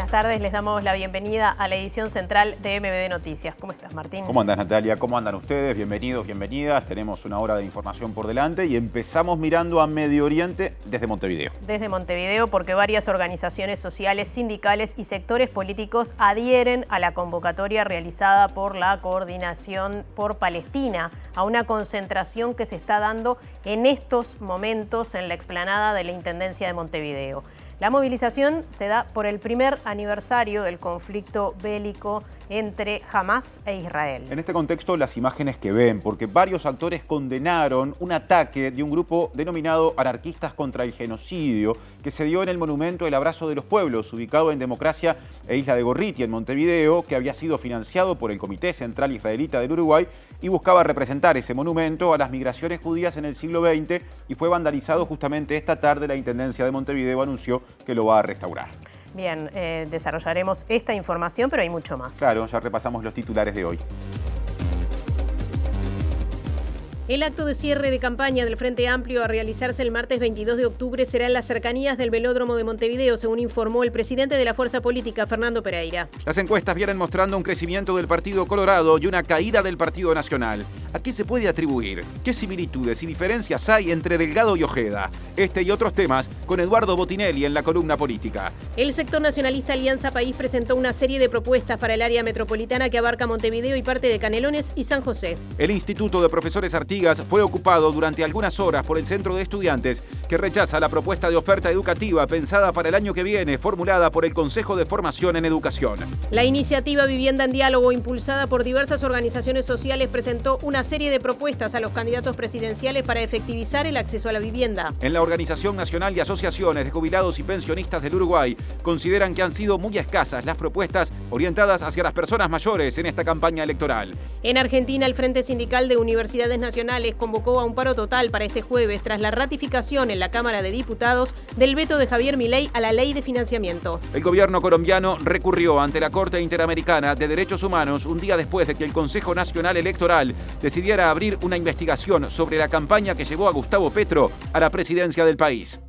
buenas tardes. Les damos la bienvenida a la edición central de MBD Noticias. ¿Cómo estás, Martín? ¿Cómo andas, Natalia? ¿Cómo andan ustedes? Bienvenidos, bienvenidas. Tenemos una hora de información por delante y empezamos mirando a Medio Oriente desde Montevideo. Desde Montevideo, porque varias organizaciones sociales, sindicales y sectores políticos adhieren a la convocatoria realizada por la Coordinación por Palestina, a una concentración que se está dando en estos momentos en la explanada de la Intendencia de Montevideo. La movilización se da por el primer aniversario del conflicto bélico entre Hamás e Israel. En este contexto, las imágenes que ven, porque varios actores condenaron un ataque de un grupo denominado Anarquistas contra el Genocidio, que se dio en el monumento El Abrazo de los Pueblos, ubicado en Democracia e Isla de Gorriti, en Montevideo, que había sido financiado por el Comité Central Israelita del Uruguay y buscaba representar ese monumento a las migraciones judías en el siglo XX, y fue vandalizado justamente esta tarde. La Intendencia de Montevideo anunció que lo va a restaurar. Bien, desarrollaremos esta información, pero hay mucho más. Claro, ya repasamos los titulares de hoy. El acto de cierre de campaña del Frente Amplio a realizarse el martes 22 de octubre será en las cercanías del Velódromo de Montevideo, según informó el presidente de la fuerza política, Fernando Pereira. Las encuestas vienen mostrando un crecimiento del Partido Colorado y una caída del Partido Nacional. ¿A qué se puede atribuir? ¿Qué similitudes y diferencias hay entre Delgado y Ojeda? Este y otros temas con Eduardo Botinelli en la columna política. El sector nacionalista Alianza País presentó una serie de propuestas para el área metropolitana que abarca Montevideo y parte de Canelones y San José. El Instituto de Profesores Artigas fue ocupado durante algunas horas por el Centro de Estudiantes, que rechaza la propuesta de oferta educativa pensada para el año que viene, formulada por el Consejo de Formación en Educación. La iniciativa Vivienda en Diálogo, impulsada por diversas organizaciones sociales, presentó una serie de propuestas a los candidatos presidenciales para efectivizar el acceso a la vivienda. En la Organización Nacional de Asociaciones de Jubilados y Pensionistas del Uruguay consideran que han sido muy escasas las propuestas orientadas hacia las personas mayores en esta campaña electoral. En Argentina, el Frente Sindical de Universidades Nacionales convocó a un paro total para este jueves tras la ratificación en la Cámara de Diputados del veto de Javier Milei a la ley de financiamiento. El gobierno colombiano recurrió ante la Corte Interamericana de Derechos Humanos un día después de que el Consejo Nacional Electoral decidiera abrir una investigación sobre la campaña que llevó a Gustavo Petro a la presidencia del país.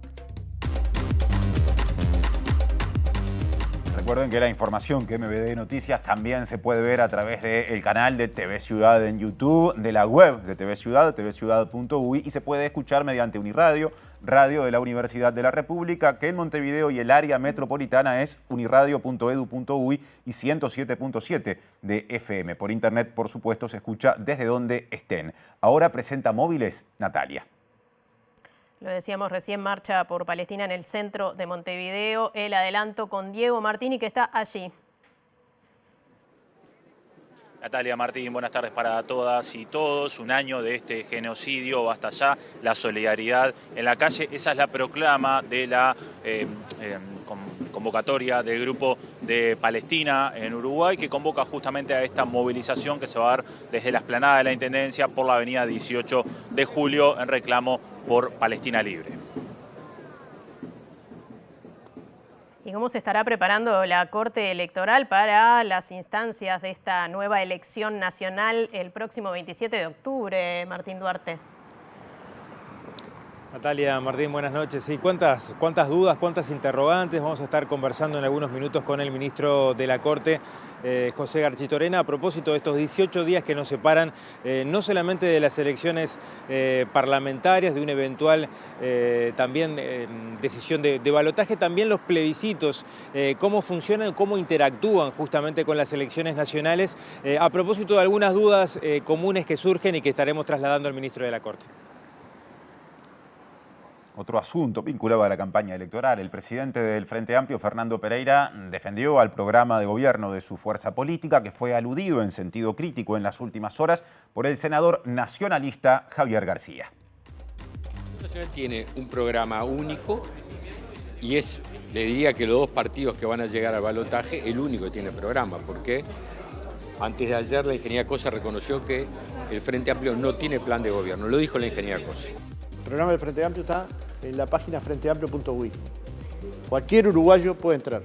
Recuerden que la información que MBD Noticias también se puede ver a través del canal de TV Ciudad en YouTube, de la web de TV Ciudad, tvciudad.uy, y se puede escuchar mediante Uniradio, radio de la Universidad de la República, que en Montevideo y el área metropolitana es uniradio.edu.uy y 107.7 de FM. Por internet, por supuesto, se escucha desde donde estén. Ahora presenta móviles Natalia. Lo decíamos recién, marcha por Palestina en el centro de Montevideo. El adelanto con Diego Martini, que está allí. Natalia, Martín, buenas tardes para todas y todos. Un año de este genocidio, basta ya, la solidaridad en la calle. Esa es la proclama de la convocatoria del Grupo de Palestina en Uruguay, que convoca justamente a esta movilización que se va a dar desde la explanada de la Intendencia por la avenida 18 de Julio en reclamo por Palestina Libre. ¿Y cómo se estará preparando la Corte Electoral para las instancias de esta nueva elección nacional el próximo 27 de octubre, Martín Duarte? Natalia, Martín, buenas noches. Sí, ¿cuántas dudas, cuántas interrogantes? Vamos a estar conversando en algunos minutos con el ministro de la Corte, José Garchitorena, a propósito de estos 18 días que nos separan no solamente de las elecciones parlamentarias, de una eventual también decisión de balotaje, también los plebiscitos, cómo funcionan, cómo interactúan justamente con las elecciones nacionales, a propósito de algunas dudas comunes que surgen y que estaremos trasladando al ministro de la Corte. Otro asunto vinculado a la campaña electoral. El presidente del Frente Amplio, Fernando Pereira, defendió al programa de gobierno de su fuerza política, que fue aludido en sentido crítico en las últimas horas por el senador nacionalista Javier García. El Nacional tiene un programa único y es, le diría que los dos partidos que van a llegar al balotaje, el único que tiene programa, porque antes de ayer la ingeniera Cosa reconoció que el Frente Amplio no tiene plan de gobierno, lo dijo la ingeniera Cosa. El programa del Frente Amplio está en la página frenteamplio.uy. Cualquier uruguayo puede entrar.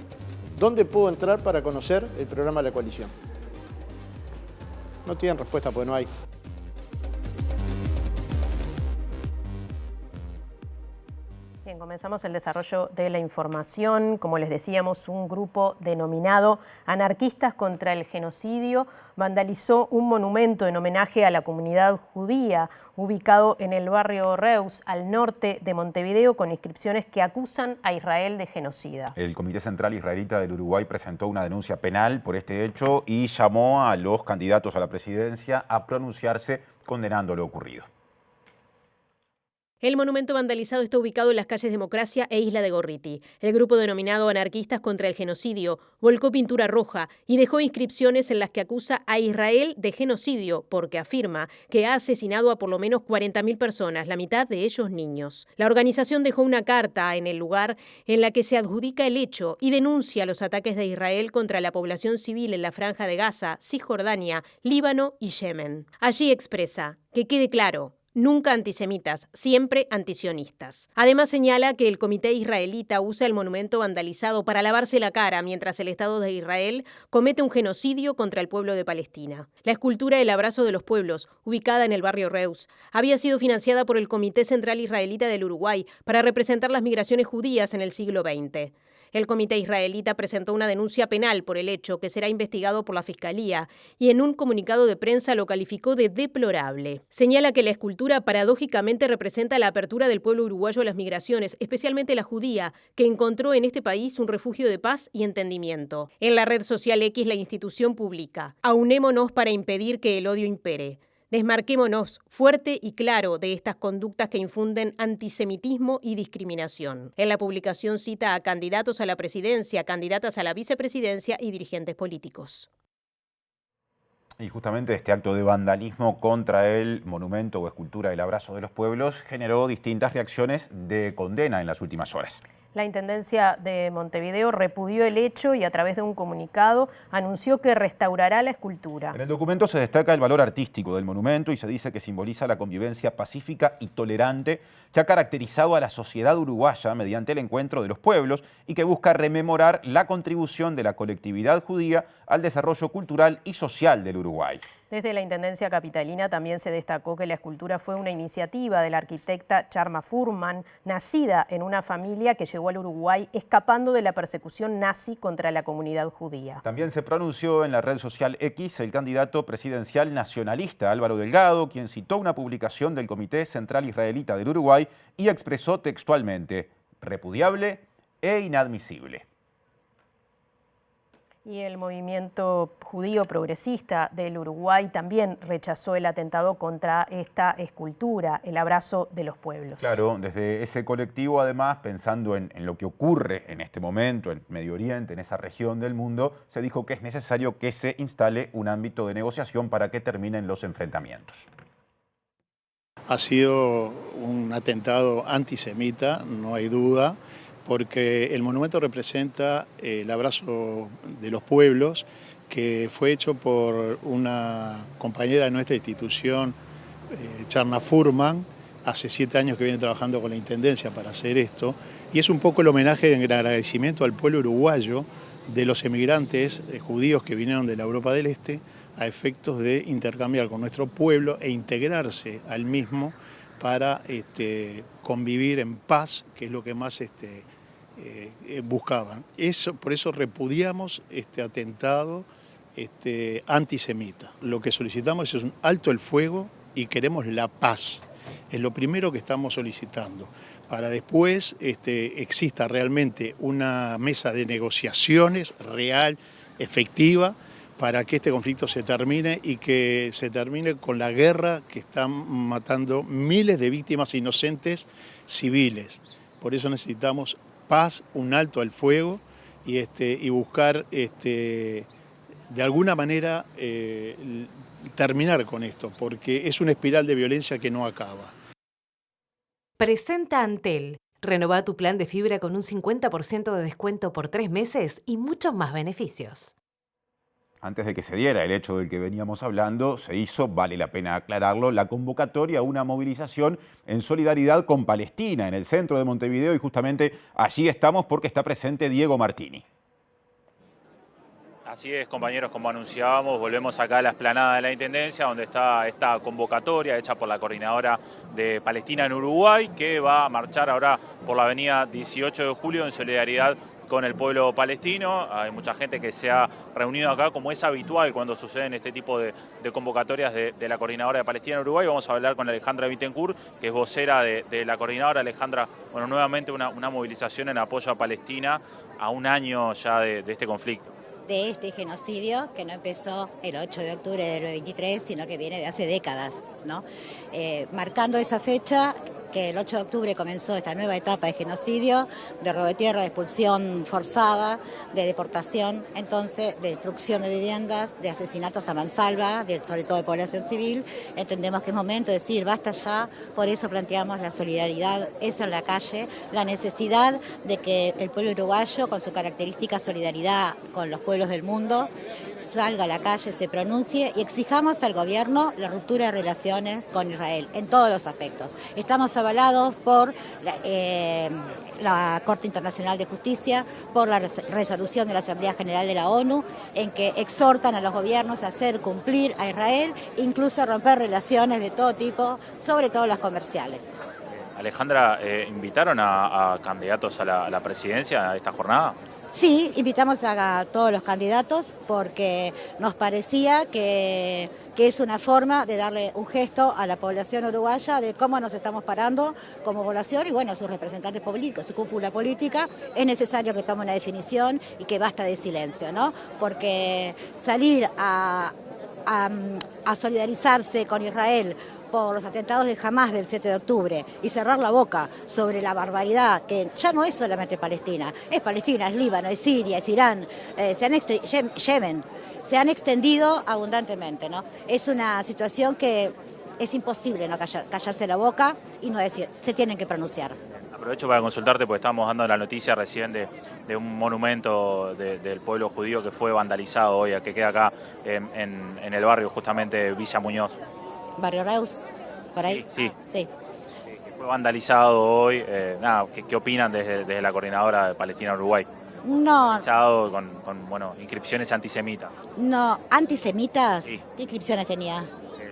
¿Dónde puedo entrar para conocer el programa de la coalición? No tienen respuesta porque no hay. Bien, comenzamos el desarrollo de la información. Como les decíamos, un grupo denominado Anarquistas contra el Genocidio vandalizó un monumento en homenaje a la comunidad judía ubicado en el barrio Reus, al norte de Montevideo, con inscripciones que acusan a Israel de genocida. El Comité Central Israelita del Uruguay presentó una denuncia penal por este hecho y llamó a los candidatos a la presidencia a pronunciarse condenando lo ocurrido. El monumento vandalizado está ubicado en las calles Democracia e Isla de Gorriti. El grupo denominado Anarquistas contra el Genocidio volcó pintura roja y dejó inscripciones en las que acusa a Israel de genocidio porque afirma que ha asesinado a por lo menos 40.000 personas, la mitad de ellos niños. La organización dejó una carta en el lugar en la que se adjudica el hecho y denuncia los ataques de Israel contra la población civil en la Franja de Gaza, Cisjordania, Líbano y Yemen. Allí expresa: que quede claro, nunca antisemitas, siempre antisionistas. Además señala que el comité israelita usa el monumento vandalizado para lavarse la cara mientras el Estado de Israel comete un genocidio contra el pueblo de Palestina. La escultura El Abrazo de los Pueblos, ubicada en el barrio Reus, había sido financiada por el Comité Central Israelita del Uruguay para representar las migraciones judías en el siglo XX. El comité israelita presentó una denuncia penal por el hecho, que será investigado por la Fiscalía, y en un comunicado de prensa lo calificó de deplorable. Señala que la escultura paradójicamente representa la apertura del pueblo uruguayo a las migraciones, especialmente la judía, que encontró en este país un refugio de paz y entendimiento. En la red social X, la institución publica: aunémonos para impedir que el odio impere. Desmarquémonos fuerte y claro de estas conductas que infunden antisemitismo y discriminación. En la publicación cita a candidatos a la presidencia, candidatas a la vicepresidencia y dirigentes políticos. Y justamente este acto de vandalismo contra el monumento o escultura del Abrazo de los Pueblos generó distintas reacciones de condena en las últimas horas. La Intendencia de Montevideo repudió el hecho y a través de un comunicado anunció que restaurará la escultura. En el documento se destaca el valor artístico del monumento y se dice que simboliza la convivencia pacífica y tolerante que ha caracterizado a la sociedad uruguaya mediante el encuentro de los pueblos y que busca rememorar la contribución de la colectividad judía al desarrollo cultural y social del Uruguay. Desde la Intendencia Capitalina también se destacó que la escultura fue una iniciativa de la arquitecta Charma Furman, nacida en una familia que llegó al Uruguay escapando de la persecución nazi contra la comunidad judía. También se pronunció en la red social X el candidato presidencial nacionalista Álvaro Delgado, quien citó una publicación del Comité Central Israelita del Uruguay y expresó textualmente: repudiable e inadmisible. Y el movimiento judío progresista del Uruguay también rechazó el atentado contra esta escultura, El Abrazo de los Pueblos. Claro, desde ese colectivo, además, pensando en lo que ocurre en este momento en Medio Oriente, en esa región del mundo, se dijo que es necesario que se instale un ámbito de negociación para que terminen los enfrentamientos. Ha sido un atentado antisemita, no hay duda, porque el monumento representa el abrazo de los pueblos, que fue hecho por una compañera de nuestra institución, Charna Furman, hace 7 años que viene trabajando con la Intendencia para hacer esto, y es un poco el homenaje en agradecimiento al pueblo uruguayo de los emigrantes judíos que vinieron de la Europa del Este a efectos de intercambiar con nuestro pueblo e integrarse al mismo para convivir en paz, que es lo que más buscaban. Por eso repudiamos este atentado antisemita. Lo que solicitamos es un alto el fuego y queremos la paz. Es lo primero que estamos solicitando. Para después exista realmente una mesa de negociaciones real, efectiva, para que este conflicto se termine y que se termine con la guerra que están matando miles de víctimas inocentes civiles. Por eso necesitamos paz, un alto al fuego y buscar de alguna manera terminar con esto, porque es una espiral de violencia que no acaba. Presenta Antel. Renová tu plan de fibra con un 50% de descuento por 3 meses y muchos más beneficios. Antes de que se diera el hecho del que veníamos hablando, se hizo, vale la pena aclararlo, la convocatoria a una movilización en solidaridad con Palestina en el centro de Montevideo y justamente allí estamos porque está presente Diego Martini. Así es, compañeros, como anunciábamos, volvemos acá a la explanada de la Intendencia, donde está esta convocatoria hecha por la coordinadora de Palestina en Uruguay, que va a marchar ahora por la avenida 18 de Julio en solidaridad con el pueblo palestino. Hay mucha gente que se ha reunido acá, como es habitual cuando suceden este tipo de convocatorias de la coordinadora de Palestina en Uruguay. Vamos a hablar con Alejandra Bittencourt, que es vocera de la coordinadora. Alejandra, bueno, nuevamente una movilización en apoyo a Palestina a un año ya de este conflicto. De este genocidio que no empezó el 8 de octubre del 23, sino que viene de hace décadas, ¿no? Marcando esa fecha, que el 8 de octubre comenzó esta nueva etapa de genocidio, de robo de tierra, de expulsión forzada, de deportación, entonces de destrucción de viviendas, de asesinatos a mansalva, sobre todo de población civil. Entendemos que es momento de decir basta ya, por eso planteamos la solidaridad esa en la calle, la necesidad de que el pueblo uruguayo, con su característica solidaridad con los pueblos del mundo, salga a la calle, se pronuncie y exijamos al gobierno la ruptura de relaciones con Israel en todos los aspectos. Estamos avalados por la Corte Internacional de Justicia, por la resolución de la Asamblea General de la ONU, en que exhortan a los gobiernos a hacer cumplir a Israel, incluso a romper relaciones de todo tipo, sobre todo las comerciales. Alejandra, ¿invitaron a candidatos a la presidencia a esta jornada? Sí, invitamos a todos los candidatos porque nos parecía que es una forma de darle un gesto a la población uruguaya de cómo nos estamos parando como población y bueno, sus representantes políticos, su cúpula política. Es necesario que tome una definición y que basta de silencio, ¿no? Porque salir a solidarizarse con Israel por los atentados de Hamás del 7 de octubre y cerrar la boca sobre la barbaridad que ya no es solamente Palestina, es Líbano, es Siria, es Irán, Yemen, se han extendido abundantemente, ¿no? Es una situación que es imposible no callarse la boca y no decir, se tienen que pronunciar. Aprovecho para consultarte porque estamos dando la noticia recién de un monumento del pueblo judío que fue vandalizado hoy, que queda acá en el barrio justamente Villa Muñoz. Barrio Reus, por ahí. Sí. Sí. Que fue vandalizado hoy. ¿Qué opinan desde la coordinadora de Palestina Uruguay? No. Vandalizado con inscripciones antisemitas. No, antisemitas. Sí. ¿Qué inscripciones tenía?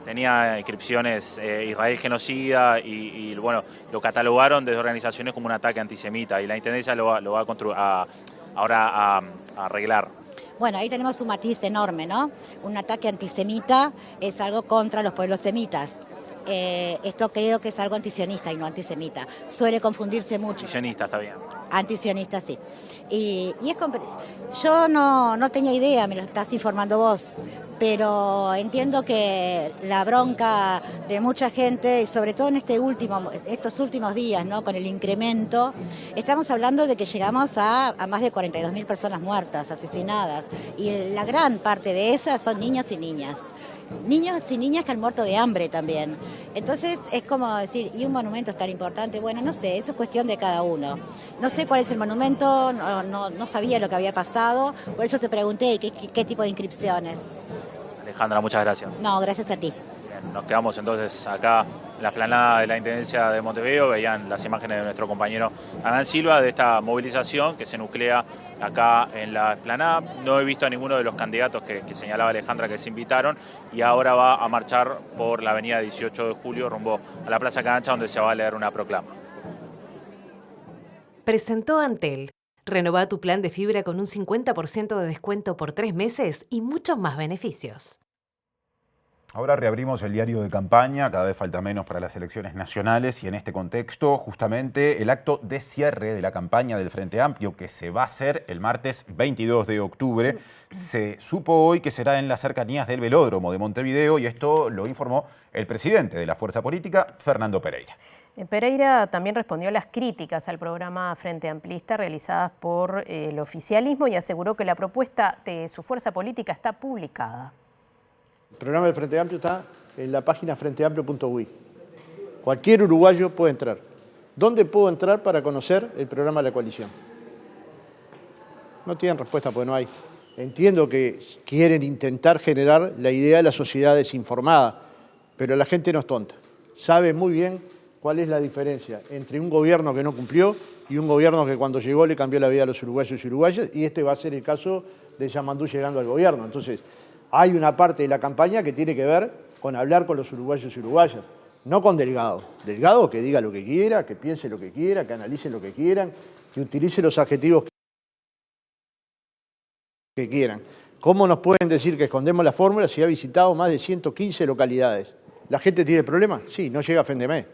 Tenía inscripciones Israel genocida y bueno, lo catalogaron desde organizaciones como un ataque antisemita y la Intendencia lo va a arreglar. Bueno, ahí tenemos un matiz enorme, ¿no? Un ataque antisemita es algo contra los pueblos semitas. Esto creo que es algo antisionista y no antisemita. Suele confundirse mucho. Antisionista, está bien. Antisionista, sí. Y yo no tenía idea, me lo estás informando vos, pero entiendo que la bronca de mucha gente, y sobre todo en estos últimos días, ¿no? Con el incremento, estamos hablando de que llegamos a más de 42.000 personas muertas, asesinadas, y la gran parte de esas son niños y niñas. Niños y niñas que han muerto de hambre también. Entonces es como decir, ¿y un monumento es tan importante? Bueno, no sé, eso es cuestión de cada uno. No sé cuál es el monumento, no sabía lo que había pasado, por eso te pregunté qué tipo de inscripciones. Alejandra, muchas gracias. No, gracias a ti. Bien, nos quedamos entonces acá en la explanada de la Intendencia de Montevideo. Veían las imágenes de nuestro compañero Adán Silva de esta movilización que se nuclea acá en la explanada. No he visto a ninguno de los candidatos que señalaba Alejandra que se invitaron y ahora va a marchar por la avenida 18 de Julio rumbo a la Plaza Cancha donde se va a leer una proclama. Presentó Antel. Renová tu plan de fibra con un 50% de descuento por 3 meses y muchos más beneficios. Ahora reabrimos el diario de campaña, cada vez falta menos para las elecciones nacionales y en este contexto justamente el acto de cierre de la campaña del Frente Amplio que se va a hacer el martes 22 de octubre. Se supo hoy que será en las cercanías del Velódromo de Montevideo y esto lo informó el presidente de la fuerza política, Fernando Pereira. Pereira también respondió a las críticas al programa Frente Amplista realizadas por el oficialismo y aseguró que la propuesta de su fuerza política está publicada. El programa del Frente Amplio está en la página frenteamplio.uy. Cualquier uruguayo puede entrar. ¿Dónde puedo entrar para conocer el programa de la coalición? No tienen respuesta porque no hay. Entiendo que quieren intentar generar la idea de la sociedad desinformada, pero la gente no es tonta. Sabe muy bien cuál es la diferencia entre un gobierno que no cumplió y un gobierno que cuando llegó le cambió la vida a los uruguayos y uruguayas, y este va a ser el caso de Yamandú llegando al gobierno. Entonces, hay una parte de la campaña que tiene que ver con hablar con los uruguayos y uruguayas, no con Delgado. Delgado que diga lo que quiera, que piense lo que quiera, que analice lo que quieran, que utilice los adjetivos que quieran. ¿Cómo nos pueden decir que escondemos la fórmula si ha visitado más de 115 localidades? ¿La gente tiene problemas? Sí, no llega a fin de mes.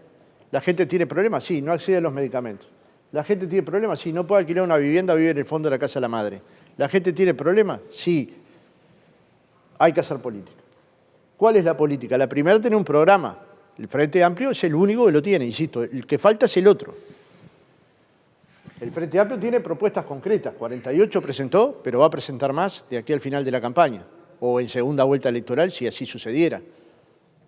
¿La gente tiene problemas? Sí, no accede a los medicamentos. ¿La gente tiene problemas? Sí, no puede alquilar una vivienda, vive en el fondo de la casa de la madre. ¿La gente tiene problemas? Sí, hay que hacer política. ¿Cuál es la política? La primera, tener un programa. El Frente Amplio es el único que lo tiene, insisto, el que falta es el otro. El Frente Amplio tiene propuestas concretas, 48 presentó, pero va a presentar más de aquí al final de la campaña, o en segunda vuelta electoral si así sucediera.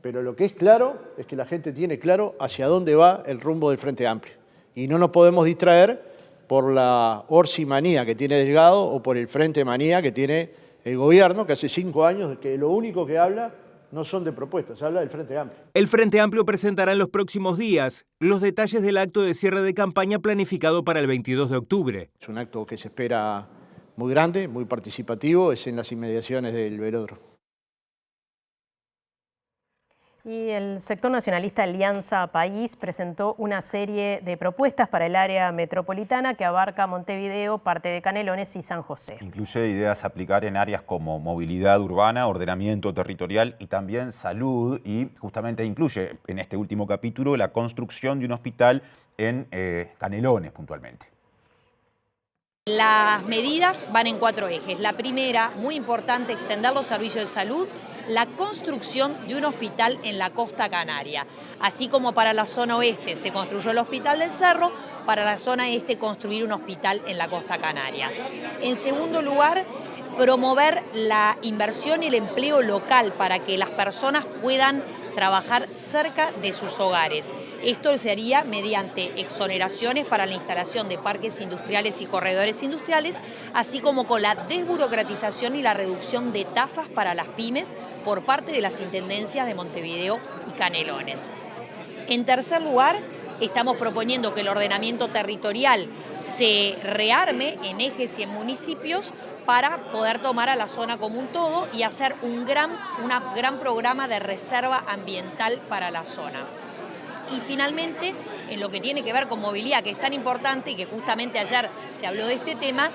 Pero lo que es claro es que la gente tiene claro hacia dónde va el rumbo del Frente Amplio. Y no nos podemos distraer por la orsimanía que tiene Delgado o por el Frente Manía que tiene el gobierno, que hace 5 años que lo único que habla no son de propuestas, habla del Frente Amplio. El Frente Amplio presentará en los próximos días los detalles del acto de cierre de campaña planificado para el 22 de octubre. Es un acto que se espera muy grande, muy participativo, es en las inmediaciones del velódromo. Y el sector nacionalista Alianza País presentó una serie de propuestas para el área metropolitana que abarca Montevideo, parte de Canelones y San José. Incluye ideas a aplicar en áreas como movilidad urbana, ordenamiento territorial y también salud, y justamente incluye en este último capítulo la construcción de un hospital en Canelones puntualmente. Las medidas van en 4 ejes. La primera, muy importante, extender los servicios de salud, la construcción de un hospital en la costa canaria. Así como para la zona oeste se construyó el Hospital del Cerro, para la zona este construir un hospital en la costa canaria. En segundo lugar, promover la inversión y el empleo local para que las personas puedan trabajar cerca de sus hogares. Esto se haría mediante exoneraciones para la instalación de parques industriales y corredores industriales, así como con la desburocratización y la reducción de tasas para las pymes por parte de las intendencias de Montevideo y Canelones. En tercer lugar, estamos proponiendo que el ordenamiento territorial se rearme en ejes y en municipios para poder tomar a la zona como un todo y hacer un gran programa de reserva ambiental para la zona. Y finalmente, en lo que tiene que ver con movilidad, que es tan importante y que justamente ayer se habló de este tema,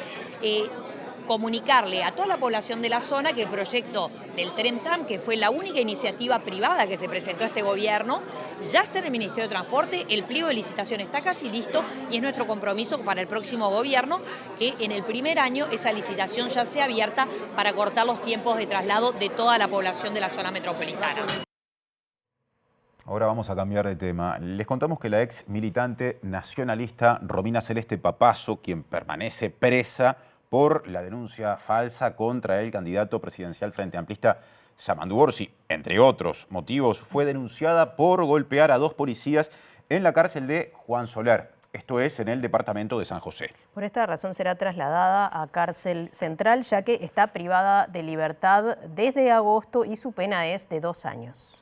comunicarle a toda la población de la zona que el proyecto del Tren Tram, que fue la única iniciativa privada que se presentó a este gobierno, ya está en el Ministerio de Transporte, el pliego de licitación está casi listo y es nuestro compromiso para el próximo gobierno que en el primer año esa licitación ya sea abierta para cortar los tiempos de traslado de toda la población de la zona metropolitana. Ahora vamos a cambiar de tema. Les contamos que la ex militante nacionalista Romina Celeste Papazo, quien permanece presa por la denuncia falsa contra el candidato presidencial frente amplista Yamandú Orsi, entre otros motivos, fue denunciada por golpear a 2 policías en la cárcel de Juan Soler. Esto es en el departamento de San José. Por esta razón será trasladada a cárcel central, ya que está privada de libertad desde agosto y su pena es de 2 años.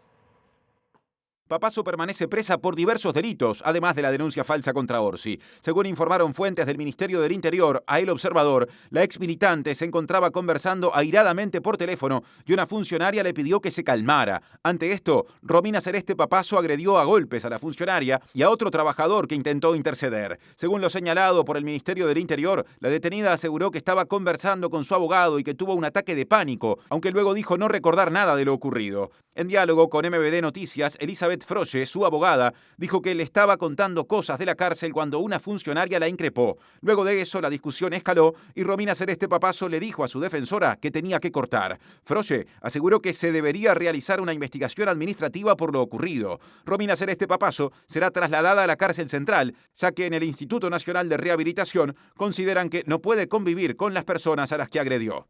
Papazo permanece presa por diversos delitos, además de la denuncia falsa contra Orsi. Según informaron fuentes del Ministerio del Interior a El Observador, la ex militante se encontraba conversando airadamente por teléfono y una funcionaria le pidió que se calmara. Ante esto, Romina Celeste Papazo agredió a golpes a la funcionaria y a otro trabajador que intentó interceder. Según lo señalado por el Ministerio del Interior, la detenida aseguró que estaba conversando con su abogado y que tuvo un ataque de pánico, aunque luego dijo no recordar nada de lo ocurrido. En diálogo con MBD Noticias, Elizabeth Froye, su abogada, dijo que le estaba contando cosas de la cárcel cuando una funcionaria la increpó. Luego de eso, la discusión escaló y Romina Celeste Papazo le dijo a su defensora que tenía que cortar. Froye aseguró que se debería realizar una investigación administrativa por lo ocurrido. Romina Celeste Papazo será trasladada a la cárcel central, ya que en el Instituto Nacional de Rehabilitación consideran que no puede convivir con las personas a las que agredió.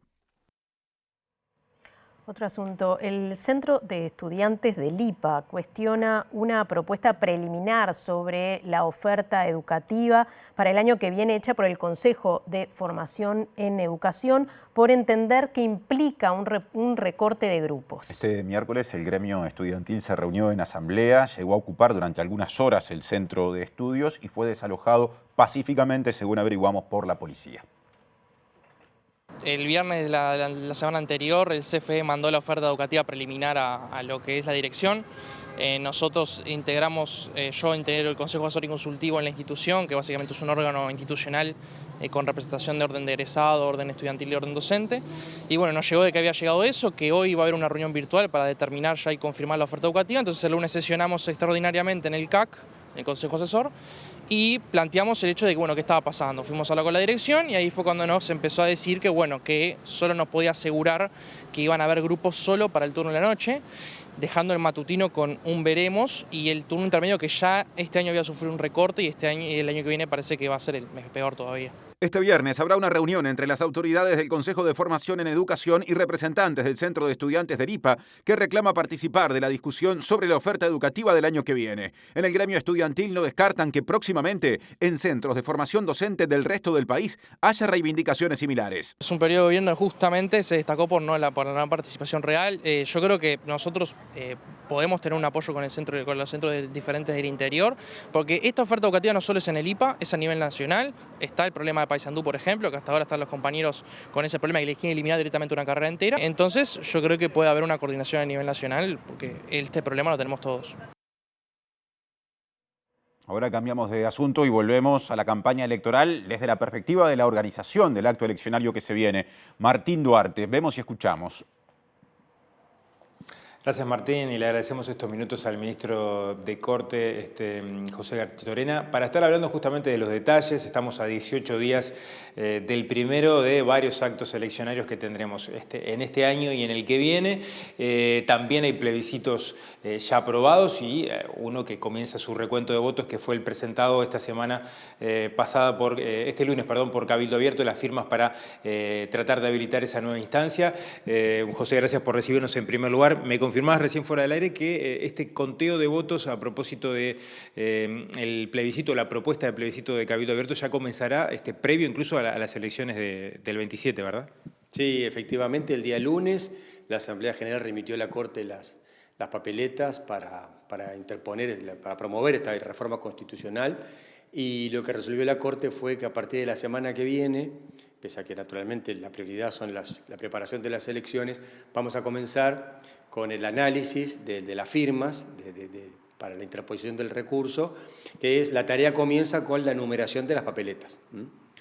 Otro asunto, el Centro de Estudiantes del IPA cuestiona una propuesta preliminar sobre la oferta educativa para el año que viene hecha por el Consejo de Formación en Educación por entender que implica un recorte de grupos. Este miércoles el gremio estudiantil se reunió en asamblea, llegó a ocupar durante algunas horas el centro de estudios y fue desalojado pacíficamente, según averiguamos, por la policía. El viernes de la semana anterior el CFE mandó la oferta educativa preliminar a lo que es la dirección. Nosotros integramos, yo integro el Consejo Asesor y Consultivo en la institución, que básicamente es un órgano institucional con representación de orden de egresado, orden estudiantil y orden docente. Y bueno, nos llegó de que había llegado eso, que hoy va a haber una reunión virtual para determinar ya y confirmar la oferta educativa. Entonces el lunes sesionamos extraordinariamente en el CAC, el Consejo Asesor, y planteamos el hecho de que, bueno, qué estaba pasando. Fuimos a hablar con la dirección y ahí fue cuando nos empezó a decir que, bueno, que solo nos podía asegurar que iban a haber grupos solo para el turno de la noche, dejando el matutino con un veremos y el turno intermedio que ya este año había sufrido un recorte y este año y el año que viene parece que va a ser el peor todavía. Este viernes habrá una reunión entre las autoridades del Consejo de Formación en Educación y representantes del Centro de Estudiantes del IPA, que reclama participar de la discusión sobre la oferta educativa del año que viene. En el gremio estudiantil no descartan que próximamente en centros de formación docente del resto del país haya reivindicaciones similares. Es un periodo de gobierno que justamente se destacó por la participación real. Yo creo que nosotros podemos tener un apoyo con los centros diferentes del interior, porque esta oferta educativa no solo es en el IPA, es a nivel nacional. Está el problema de Paysandú, por ejemplo, que hasta ahora están los compañeros con ese problema y les quieren eliminar directamente una carrera entera. Entonces yo creo que puede haber una coordinación a nivel nacional, porque este problema lo tenemos todos. Ahora cambiamos de asunto y volvemos a la campaña electoral desde la perspectiva de la organización del acto eleccionario que se viene. Martín Duarte, vemos y escuchamos. Gracias, Martín, y le agradecemos estos minutos al ministro de Corte, José Garchitorena, para estar hablando justamente de los detalles. Estamos a 18 días del primero de varios actos eleccionarios que tendremos en este año y en el que viene. También hay plebiscitos ya aprobados y uno que comienza su recuento de votos, que fue el presentado esta semana pasada, este lunes, por Cabildo Abierto, las firmas para tratar de habilitar esa nueva instancia. José, gracias por recibirnos en primer lugar. Me confirmás recién fuera del aire que este conteo de votos a propósito de el plebiscito, la propuesta de plebiscito de Cabildo Abierto ya comenzará previo incluso a las elecciones del 27, ¿verdad? Sí, efectivamente, el día lunes la Asamblea General remitió a la Corte las papeletas para promover esta reforma constitucional, y lo que resolvió la Corte fue que a partir de la semana que viene, pese a que naturalmente la prioridad son la preparación de las elecciones, vamos a comenzar con el análisis de las firmas para la interposición del recurso, que es la tarea comienza con la numeración de las papeletas.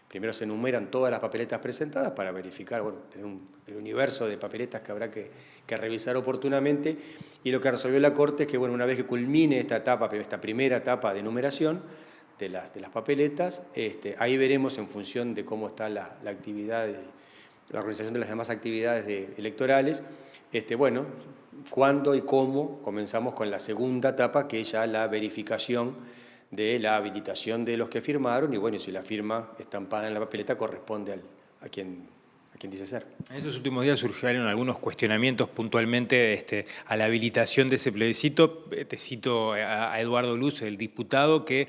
Primero se enumeran todas las papeletas presentadas para verificar, tener el universo de papeletas que habrá que revisar oportunamente, y lo que resolvió la Corte es que, una vez que culmine esta primera etapa de numeración de las papeletas, ahí veremos, en función de cómo está la actividad, la organización de las demás actividades electorales, cuándo y cómo comenzamos con la segunda etapa, que es ya la verificación de la habilitación de los que firmaron, y si la firma estampada en la papeleta corresponde a quien dice ser. En estos últimos días surgieron algunos cuestionamientos puntualmente a la habilitación de ese plebiscito. Te cito a Eduardo Luz, el diputado, que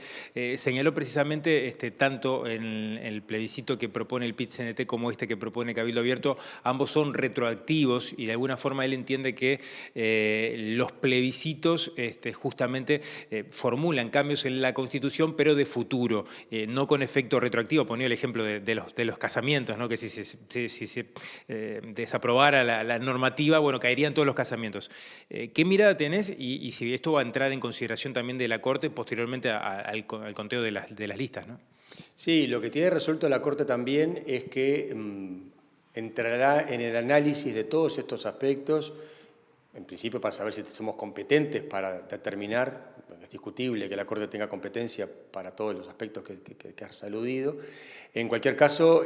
señaló precisamente tanto en el plebiscito que propone el PIT-CNT como que propone Cabildo Abierto, ambos son retroactivos, y de alguna forma él entiende que los plebiscitos justamente formulan cambios en la Constitución, pero de futuro, no con efecto retroactivo. Ponía el ejemplo de los casamientos, ¿no? Que si se desaprobara la normativa, caerían todos los casamientos. ¿Qué mirada tenés y si esto va a entrar en consideración también de la Corte posteriormente al conteo de las listas, ¿no? Sí, lo que tiene resuelto la Corte también es que entrará en el análisis de todos estos aspectos, en principio para saber si somos competentes para determinar. Es discutible que la Corte tenga competencia para todos los aspectos que has aludido. En cualquier caso,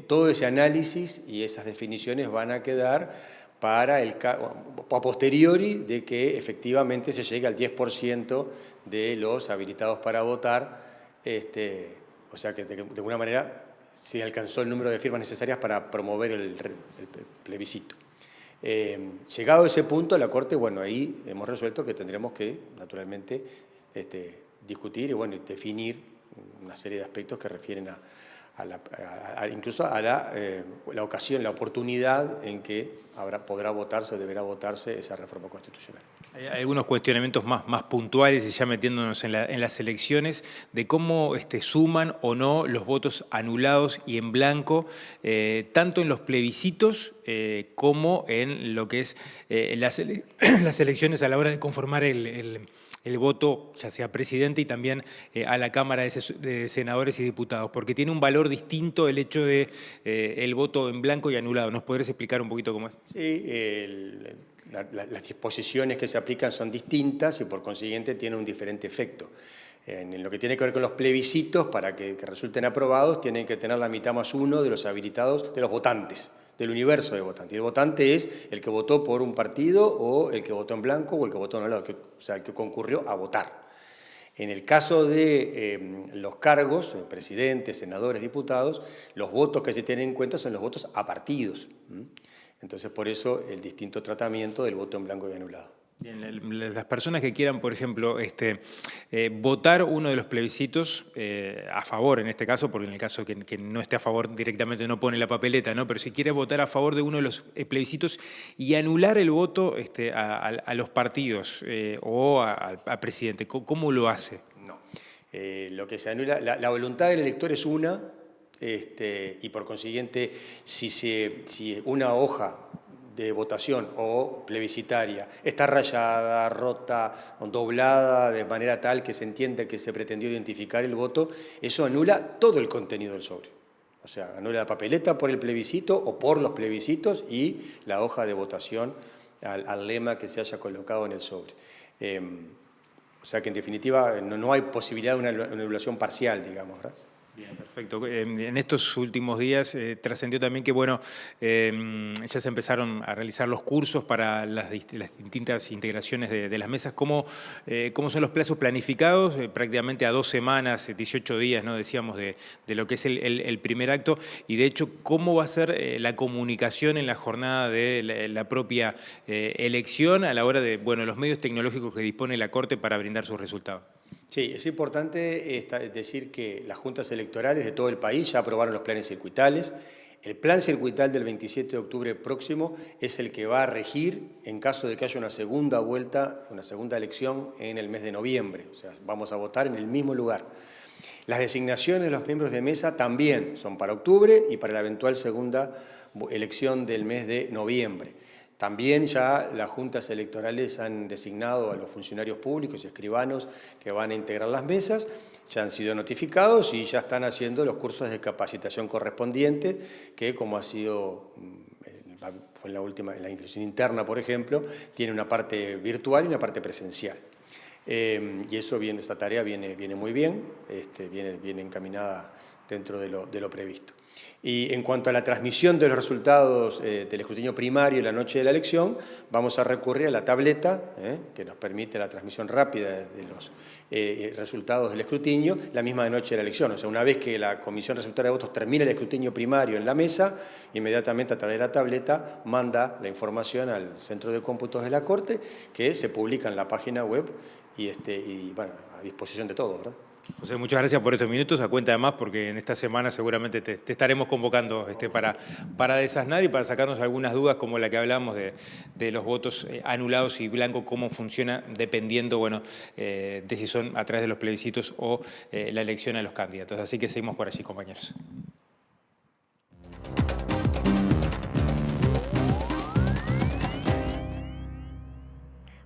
todo ese análisis y esas definiciones van a quedar para a posteriori de que efectivamente se llegue al 10% de los habilitados para votar, o sea que de alguna manera se alcanzó el número de firmas necesarias para promover el plebiscito. Llegado a ese punto, la Corte, bueno, ahí hemos resuelto que tendremos que, naturalmente, discutir y bueno, definir una serie de aspectos que refieren incluso a la ocasión, la oportunidad en que podrá votarse o deberá votarse esa reforma constitucional. Hay algunos cuestionamientos más puntuales y ya metiéndonos en las elecciones de cómo suman o no los votos anulados y en blanco, tanto en los plebiscitos como en lo que es las elecciones a la hora de conformar el voto, ya sea presidente y también a la Cámara de Senadores y Diputados, porque tiene un valor distinto el hecho de el voto en blanco y anulado. ¿Nos podrías explicar un poquito cómo es? Sí, las disposiciones que se aplican son distintas y por consiguiente tienen un diferente efecto. En lo que tiene que ver con los plebiscitos, para que resulten aprobados, tienen que tener la mitad más uno de los habilitados, de los votantes, del universo de votantes. Y el votante es el que votó por un partido o el que votó en blanco o el que votó en anulado, o sea, el que concurrió a votar. En el caso de los cargos, presidentes, senadores, diputados, los votos que se tienen en cuenta son los votos a partidos. Entonces, por eso el distinto tratamiento del voto en blanco y anulado. Bien, las personas que quieran, por ejemplo, votar uno de los plebiscitos a favor, en este caso, porque en el caso que no esté a favor directamente no pone la papeleta, ¿no? Pero si quiere votar a favor de uno de los plebiscitos y anular el voto a los partidos o al presidente, ¿cómo lo hace? No. Lo que se anula, la voluntad del elector es una, y por consiguiente, si una hoja de votación o plebiscitaria está rayada, rota, doblada de manera tal que se entiende que se pretendió identificar el voto, eso anula todo el contenido del sobre. O sea, anula la papeleta por el plebiscito o por los plebiscitos y la hoja de votación al lema que se haya colocado en el sobre. O sea que en definitiva no hay posibilidad de una anulación parcial, digamos, ¿verdad? Bien, perfecto. En estos últimos días trascendió también que, bueno, ya se empezaron a realizar los cursos para las distintas integraciones de las mesas. ¿Cómo son los plazos planificados? Prácticamente a 2 semanas, 18 días, ¿no? Decíamos, de lo que es el primer acto. Y, de hecho, ¿cómo va a ser la comunicación en la jornada de la propia elección a la hora de, bueno, los medios tecnológicos que dispone la Corte para brindar sus resultados? Sí, es importante decir que las juntas electorales de todo el país ya aprobaron los planes circuitales. El plan circuital del 27 de octubre próximo es el que va a regir en caso de que haya una segunda vuelta, una segunda elección en el mes de noviembre. O sea, vamos a votar en el mismo lugar. Las designaciones de los miembros de mesa también son para octubre y para la eventual segunda elección del mes de noviembre. También ya las juntas electorales han designado a los funcionarios públicos y escribanos que van a integrar las mesas, ya han sido notificados y ya están haciendo los cursos de capacitación correspondientes, que como ha sido en la institución interna, por ejemplo, tiene una parte virtual y una parte presencial. Y eso esta tarea viene muy bien, viene encaminada dentro de lo previsto. Y en cuanto a la transmisión de los resultados del escrutinio primario la noche de la elección, vamos a recurrir a la tableta, que nos permite la transmisión rápida de los resultados del escrutinio, la misma noche de la elección. O sea, una vez que la Comisión Receptora de Votos termina el escrutinio primario en la mesa, inmediatamente a través de la tableta manda la información al Centro de Cómputos de la Corte, que se publica en la página web y bueno, a disposición de todos, ¿verdad? José, muchas gracias por estos minutos, a cuenta de más, porque en esta semana seguramente te estaremos convocando para desasnar y para sacarnos algunas dudas como la que hablamos de los votos anulados y blancos, cómo funciona dependiendo, bueno, de si son a través de los plebiscitos o la elección a los candidatos. Así que seguimos por allí, compañeros.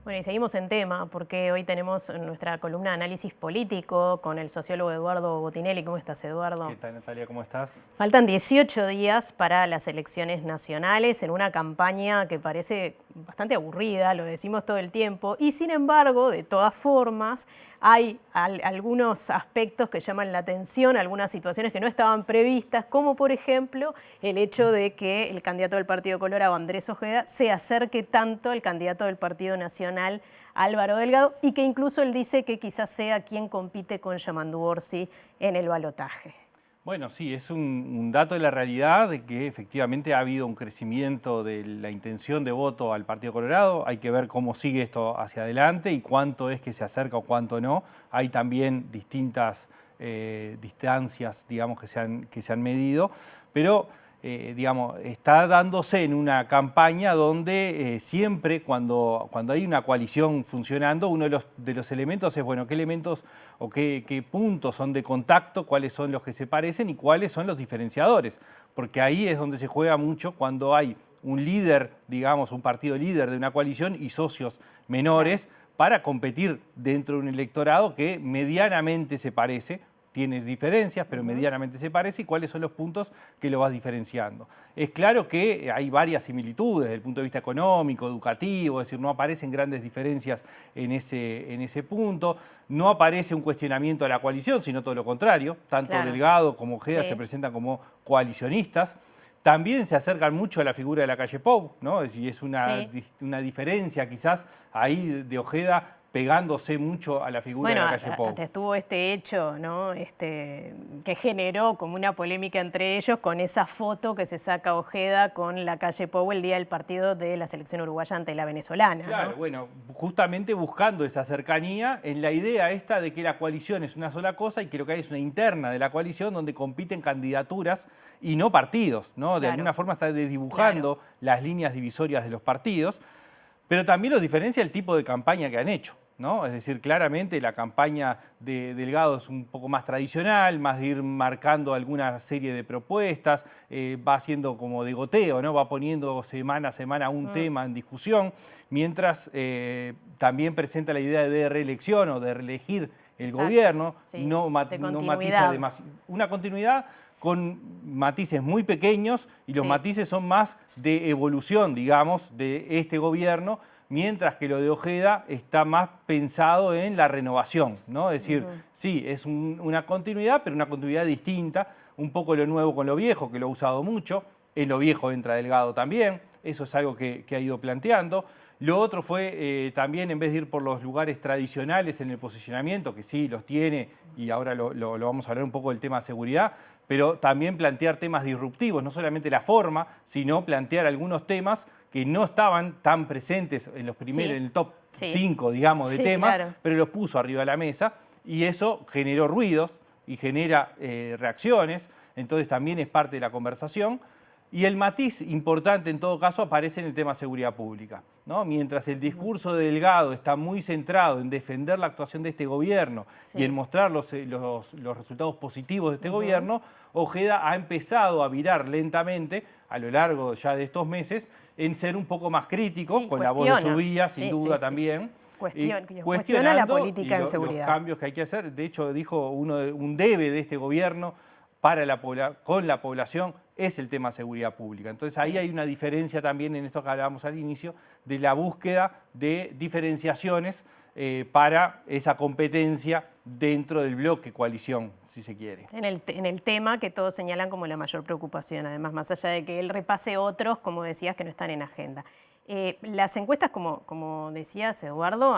Bueno, y seguimos en tema, porque hoy tenemos nuestra columna de análisis político con el sociólogo Eduardo Botinelli. ¿Cómo estás, Eduardo? ¿Qué tal, Natalia? ¿Cómo estás? Faltan 18 días para las elecciones nacionales en una campaña que parece bastante aburrida, lo decimos todo el tiempo, y sin embargo, de todas formas, hay algunos aspectos que llaman la atención, algunas situaciones que no estaban previstas, como por ejemplo el hecho de que el candidato del Partido Colorado, Andrés Ojeda, se acerque tanto al candidato del Partido Nacional, Álvaro Delgado, y que incluso él dice que quizás sea quien compite con Yamandu Orsi en el balotaje. Bueno, sí, es un dato de la realidad de que efectivamente ha habido un crecimiento de la intención de voto al Partido Colorado. Hay que ver cómo sigue esto hacia adelante y cuánto es que se acerca o cuánto no. Hay también distintas distancias, digamos, que se han medido, pero digamos, está dándose en una campaña donde siempre cuando hay una coalición funcionando, uno de los elementos es, bueno, qué elementos o qué puntos son de contacto, cuáles son los que se parecen y cuáles son los diferenciadores, porque ahí es donde se juega mucho cuando hay un líder, digamos, un partido líder de una coalición y socios menores para competir dentro de un electorado que medianamente se parece. Tienes diferencias, pero medianamente se parece, y cuáles son los puntos que lo vas diferenciando. Es claro que hay varias similitudes desde el punto de vista económico, educativo, es decir, no aparecen grandes diferencias en ese punto, no aparece un cuestionamiento a la coalición, sino todo lo contrario, tanto Delgado como Ojeda se presentan como coalicionistas. También se acercan mucho a la figura de la calle Pou, ¿no? Es decir, es una diferencia quizás ahí de Ojeda pegándose mucho a la figura de la calle Pou. Antes tuvo este hecho, ¿no? Que generó como una polémica entre ellos con esa foto que se saca Ojeda con la calle Pou el día del partido de la selección uruguaya ante la venezolana. Claro, ¿no? bueno, justamente buscando esa cercanía en la idea esta de que la coalición es una sola cosa y que lo que hay es una interna de la coalición donde compiten candidaturas y no partidos, ¿no? De alguna forma está desdibujando las líneas divisorias de los partidos, pero también lo diferencia el tipo de campaña que han hecho, ¿no? Es decir, claramente la campaña de Delgado es un poco más tradicional, más de ir marcando alguna serie de propuestas, va haciendo como de goteo, ¿no? Va poniendo semana a semana un tema en discusión, mientras también presenta la idea de reelección o de reelegir el gobierno, no matiza demasiado. Una continuidad con matices muy pequeños y los matices son más de evolución, digamos, de este gobierno, mientras que lo de Ojeda está más pensado en la renovación, ¿no? Es decir, sí, es una continuidad, pero una continuidad distinta, un poco lo nuevo con lo viejo, que lo ha usado mucho, en lo viejo entra Delgado también, eso es algo que ha ido planteando. Lo otro fue también, en vez de ir por los lugares tradicionales en el posicionamiento, que sí los tiene, y ahora lo vamos a hablar un poco del tema de seguridad, pero también plantear temas disruptivos, no solamente la forma, sino plantear algunos temas que no estaban tan presentes en los primeros, en el top 5, digamos, de temas, pero los puso arriba de la mesa, y eso generó ruidos y genera reacciones, entonces también es parte de la conversación. Y el matiz importante en todo caso aparece en el tema de seguridad pública, ¿no? Mientras el discurso de Delgado está muy centrado en defender la actuación de este gobierno y en mostrar los resultados positivos de este gobierno, Ojeda ha empezado a virar lentamente a lo largo ya de estos meses en ser un poco más crítico, con la voz de Subía, sin duda también. Cuestiona la política en seguridad. Los cambios que hay que hacer. De hecho, dijo un debe de este gobierno con la población es el tema de seguridad pública. Entonces ahí hay una diferencia también en esto que hablábamos al inicio, de la búsqueda de diferenciaciones para esa competencia dentro del bloque coalición, si se quiere. En el tema que todos señalan como la mayor preocupación, además, más allá de que él repase otros, como decías, que no están en agenda. Las encuestas, como decías, Eduardo,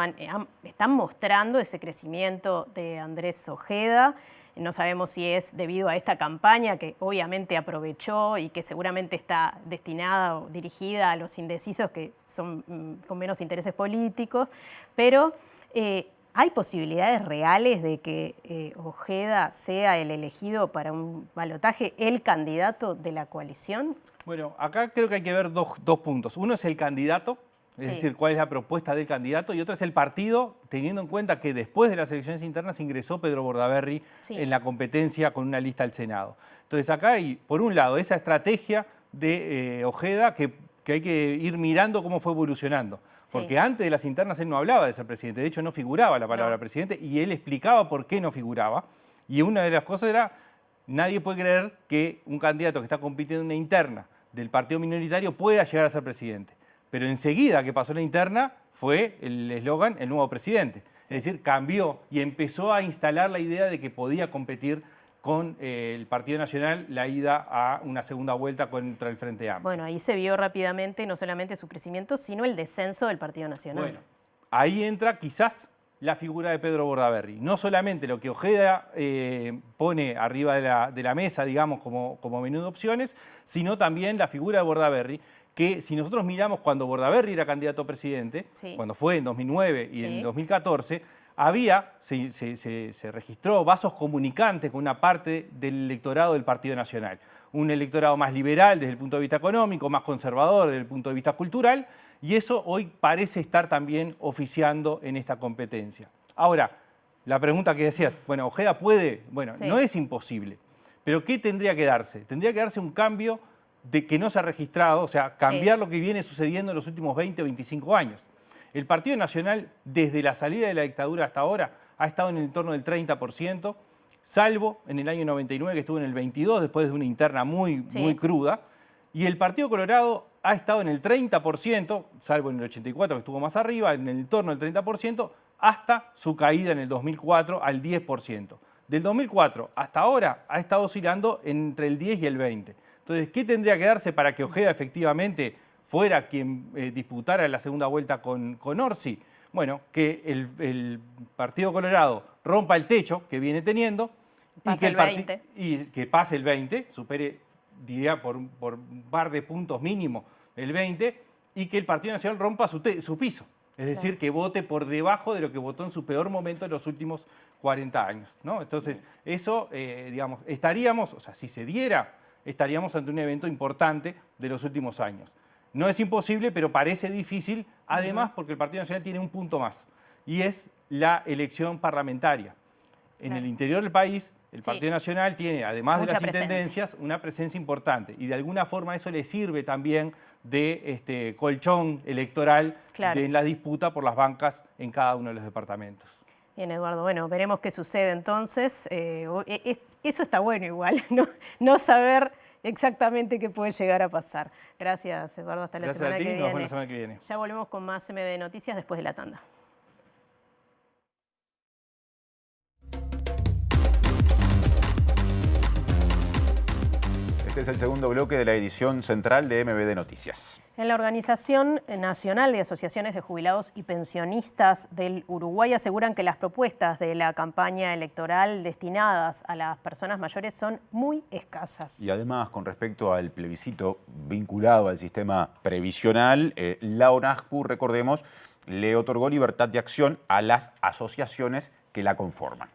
están mostrando ese crecimiento de Andrés Ojeda. No sabemos si es debido a esta campaña que obviamente aprovechó y que seguramente está destinada o dirigida a los indecisos que son con menos intereses políticos, pero ¿hay posibilidades reales de que Ojeda sea el elegido para un balotaje, el candidato de la coalición? Bueno, acá creo que hay que ver dos puntos. Uno es el candidato, es decir, cuál es la propuesta del candidato, y otro es el partido, teniendo en cuenta que después de las elecciones internas ingresó Pedro Bordaberry en la competencia con una lista al Senado. Entonces acá hay, por un lado, esa estrategia de Ojeda que hay que ir mirando cómo fue evolucionando. Porque antes de las internas él no hablaba de ser presidente, de hecho no figuraba la palabra presidente, y él explicaba por qué no figuraba. Y una de las cosas era, nadie puede creer que un candidato que está compitiendo en una interna del partido minoritario pueda llegar a ser presidente. Pero enseguida que pasó la interna fue el eslogan el nuevo presidente. Es decir, cambió y empezó a instalar la idea de que podía competir con el Partido Nacional la ida a una segunda vuelta contra el Frente Amplio. Bueno, ahí se vio rápidamente no solamente su crecimiento, sino el descenso del Partido Nacional. Bueno, ahí entra quizás la figura de Pedro Bordaberry. No solamente lo que Ojeda pone arriba de la mesa, digamos, como menú de opciones, sino también la figura de Bordaberry, que si nosotros miramos cuando Bordaberry era candidato a presidente, cuando fue en 2009 y en 2014, se registró vasos comunicantes con una parte del electorado del Partido Nacional. Un electorado más liberal desde el punto de vista económico, más conservador desde el punto de vista cultural, y eso hoy parece estar también oficiando en esta competencia. Ahora, la pregunta que decías, bueno, Ojeda puede, no es imposible, pero ¿qué tendría que darse? Tendría que darse un cambio de que no se ha registrado, o sea, cambiar lo que viene sucediendo en los últimos 20 o 25 años. El Partido Nacional, desde la salida de la dictadura hasta ahora, ha estado en el entorno del 30%, salvo en el año 99, que estuvo en el 22%, después de una interna muy cruda. Y el Partido Colorado ha estado en el 30%, salvo en el 84, que estuvo más arriba, en el entorno del 30%, hasta su caída en el 2004 al 10%. Del 2004 hasta ahora ha estado oscilando entre el 10 y el 20%. Entonces, ¿qué tendría que darse para que Ojeda efectivamente fuera quien disputara la segunda vuelta con Orsi? Bueno, que el Partido Colorado rompa el techo que viene teniendo y que pase el 20, supere, diría, por un par de puntos mínimo el 20, y que el Partido Nacional rompa su piso. Es decir, que vote por debajo de lo que votó en su peor momento en los últimos 40 años, ¿no? Entonces, eso, digamos, estaríamos, o sea, si se diera, estaríamos ante un evento importante de los últimos años. No es imposible, pero parece difícil, además porque el Partido Nacional tiene un punto más, y es la elección parlamentaria. En el interior del país, el Partido Nacional tiene, además de las intendencias, una presencia importante, y de alguna forma eso le sirve también de colchón electoral en la disputa por las bancas en cada uno de los departamentos. Bien, Eduardo, bueno, veremos qué sucede entonces. Eso está bueno igual, no saber exactamente qué puede llegar a pasar. Gracias, Eduardo, hasta la semana que viene. Nos vemos la semana que viene. Ya volvemos con más MD Noticias después de la tanda. Este es el segundo bloque de la edición central de MBD Noticias. En la Organización Nacional de Asociaciones de Jubilados y Pensionistas del Uruguay aseguran que las propuestas de la campaña electoral destinadas a las personas mayores son muy escasas. Y además, con respecto al plebiscito vinculado al sistema previsional, la ONASPU, recordemos, le otorgó libertad de acción a las asociaciones que la conforman.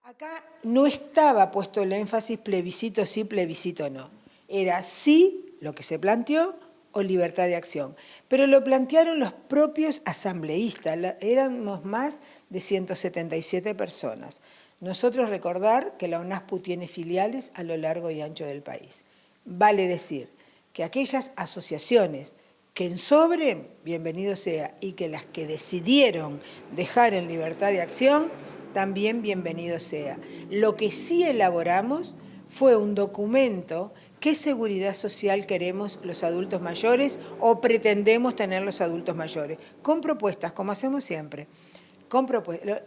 Acá no estaba puesto el énfasis plebiscito sí, plebiscito no. Era sí lo que se planteó o libertad de acción. Pero lo plantearon los propios asambleístas. Éramos más de 177 personas. Nosotros recordar que la ONASPU tiene filiales a lo largo y ancho del país. Vale decir que aquellas asociaciones que en sobre, bienvenido sea, y que las que decidieron dejar en libertad de acción, también bienvenido sea. Lo que sí elaboramos fue un documento qué seguridad social queremos los adultos mayores o pretendemos tener los adultos mayores, con propuestas, como hacemos siempre.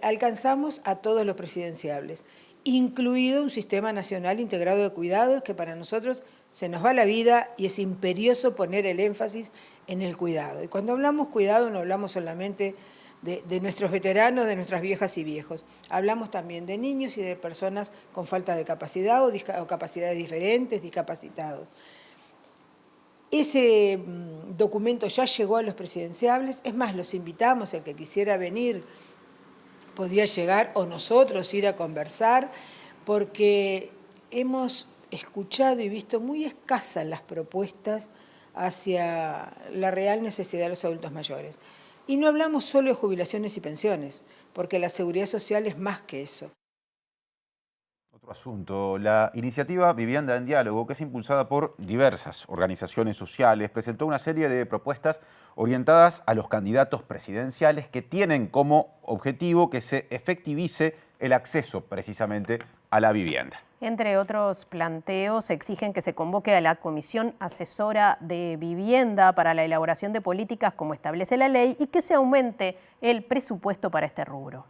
Alcanzamos a todos los presidenciables, incluido un sistema nacional integrado de cuidados que para nosotros se nos va la vida y es imperioso poner el énfasis en el cuidado. Y cuando hablamos cuidado no hablamos solamente de nuestros veteranos, de nuestras viejas y viejos. Hablamos también de niños y de personas con falta de capacidad o capacidades diferentes, discapacitados. Ese documento ya llegó a los presidenciables, es más, los invitamos, el que quisiera venir podría llegar o nosotros ir a conversar, porque hemos escuchado y visto muy escasas las propuestas hacia la real necesidad de los adultos mayores. Y no hablamos solo de jubilaciones y pensiones, porque la seguridad social es más que eso. Otro asunto, la iniciativa Vivienda en Diálogo, que es impulsada por diversas organizaciones sociales, presentó una serie de propuestas orientadas a los candidatos presidenciales que tienen como objetivo que se efectivice el acceso precisamente a la vivienda. Entre otros planteos, exigen que se convoque a la Comisión Asesora de Vivienda para la elaboración de políticas como establece la ley y que se aumente el presupuesto para este rubro.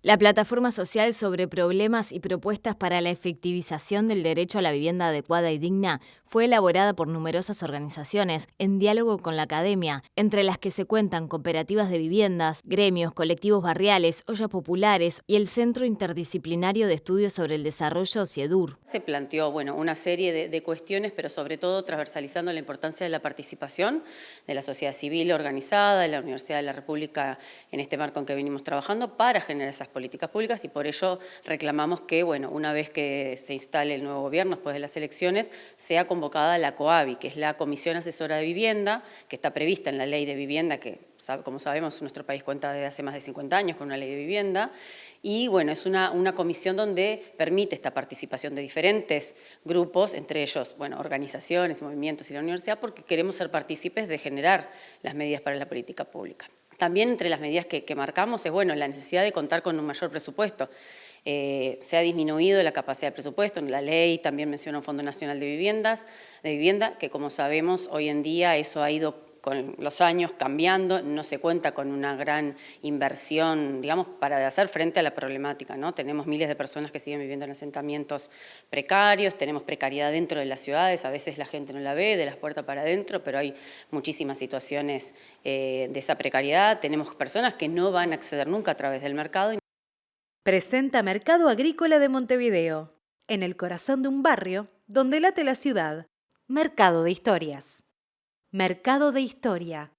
La plataforma social sobre problemas y propuestas para la efectivización del derecho a la vivienda adecuada y digna fue elaborada por numerosas organizaciones en diálogo con la academia, entre las que se cuentan cooperativas de viviendas, gremios, colectivos barriales, ollas populares y el Centro Interdisciplinario de Estudios sobre el Desarrollo, CIEDUR. Se planteó una serie de cuestiones, pero sobre todo transversalizando la importancia de la participación de la sociedad civil organizada, de la Universidad de la República en este marco en que venimos trabajando para generar esas políticas públicas, y por ello reclamamos que, una vez que se instale el nuevo gobierno después de las elecciones, sea convocada la COAVI, que es la Comisión Asesora de Vivienda, que está prevista en la Ley de Vivienda, que como sabemos nuestro país cuenta desde hace más de 50 años con una ley de vivienda, y es una comisión donde permite esta participación de diferentes grupos, entre ellos organizaciones, movimientos y la universidad, porque queremos ser partícipes de generar las medidas para la política pública. También entre las medidas que marcamos es la necesidad de contar con un mayor presupuesto. Se ha disminuido la capacidad de presupuesto, en la ley también menciona un Fondo Nacional de Vivienda, que como sabemos hoy en día eso ha ido con los años cambiando, no se cuenta con una gran inversión, para hacer frente a la problemática, ¿no? Tenemos miles de personas que siguen viviendo en asentamientos precarios, tenemos precariedad dentro de las ciudades, a veces la gente no la ve de las puertas para adentro, pero hay muchísimas situaciones de esa precariedad, tenemos personas que no van a acceder nunca a través del mercado. Presenta Mercado Agrícola de Montevideo, en el corazón de un barrio donde late la ciudad. Mercado de Historias. Mercado de Historia.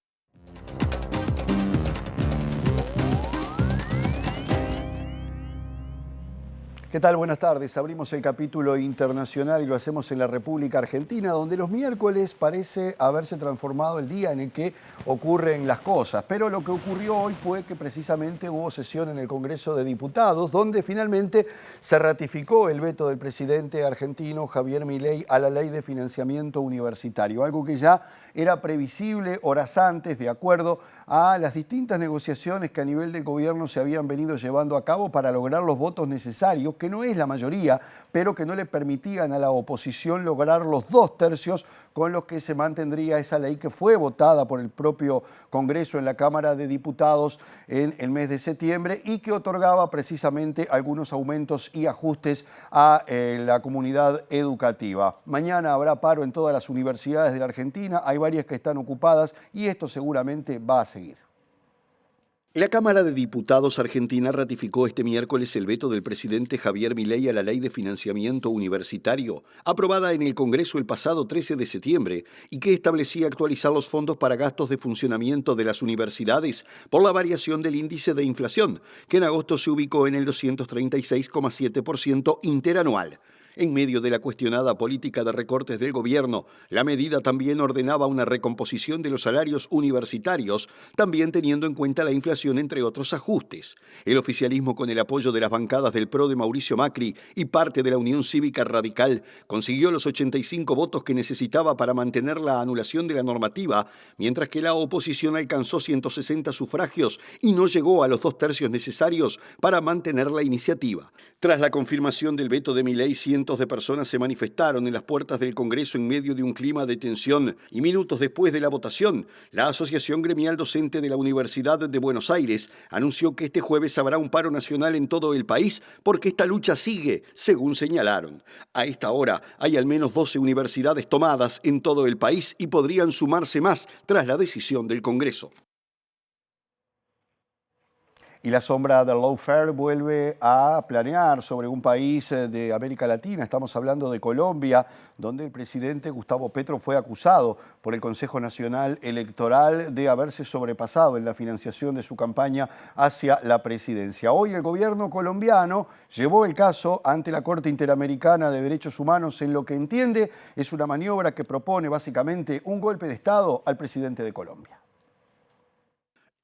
¿Qué tal? Buenas tardes. Abrimos el capítulo internacional y lo hacemos en la República Argentina, donde los miércoles parece haberse transformado el día en el que ocurren las cosas. Pero lo que ocurrió hoy fue que precisamente hubo sesión en el Congreso de Diputados, donde finalmente se ratificó el veto del presidente argentino Javier Milei a la Ley de Financiamiento Universitario, algo que ya era previsible horas antes, de acuerdo a las distintas negociaciones que a nivel del gobierno se habían venido llevando a cabo para lograr los votos necesarios, que no es la mayoría, pero que no le permitían a la oposición lograr los 2/3 con los que se mantendría esa ley que fue votada por el propio Congreso en la Cámara de Diputados en el mes de septiembre y que otorgaba precisamente algunos aumentos y ajustes a la comunidad educativa. Mañana habrá paro en todas las universidades de la Argentina, hay varias que están ocupadas y esto seguramente va a seguir. La Cámara de Diputados argentina ratificó este miércoles el veto del presidente Javier Milei a la Ley de Financiamiento Universitario, aprobada en el Congreso el pasado 13 de septiembre y que establecía actualizar los fondos para gastos de funcionamiento de las universidades por la variación del índice de inflación, que en agosto se ubicó en el 236,7% interanual. En medio de la cuestionada política de recortes del gobierno, la medida también ordenaba una recomposición de los salarios universitarios, también teniendo en cuenta la inflación, entre otros ajustes. El oficialismo, con el apoyo de las bancadas del PRO de Mauricio Macri y parte de la Unión Cívica Radical, consiguió los 85 votos que necesitaba para mantener la anulación de la normativa, mientras que la oposición alcanzó 160 sufragios y no llegó a los 2/3 necesarios para mantener la iniciativa. Tras la confirmación del veto de Milei, cientos de personas se manifestaron en las puertas del Congreso en medio de un clima de tensión y minutos después de la votación, la Asociación Gremial Docente de la Universidad de Buenos Aires anunció que este jueves habrá un paro nacional en todo el país porque esta lucha sigue, según señalaron. A esta hora hay al menos 12 universidades tomadas en todo el país y podrían sumarse más tras la decisión del Congreso. Y la sombra del lawfare vuelve a planear sobre un país de América Latina. Estamos hablando de Colombia, donde el presidente Gustavo Petro fue acusado por el Consejo Nacional Electoral de haberse sobrepasado en la financiación de su campaña hacia la presidencia. Hoy el gobierno colombiano llevó el caso ante la Corte Interamericana de Derechos Humanos en lo que entiende es una maniobra que propone básicamente un golpe de Estado al presidente de Colombia.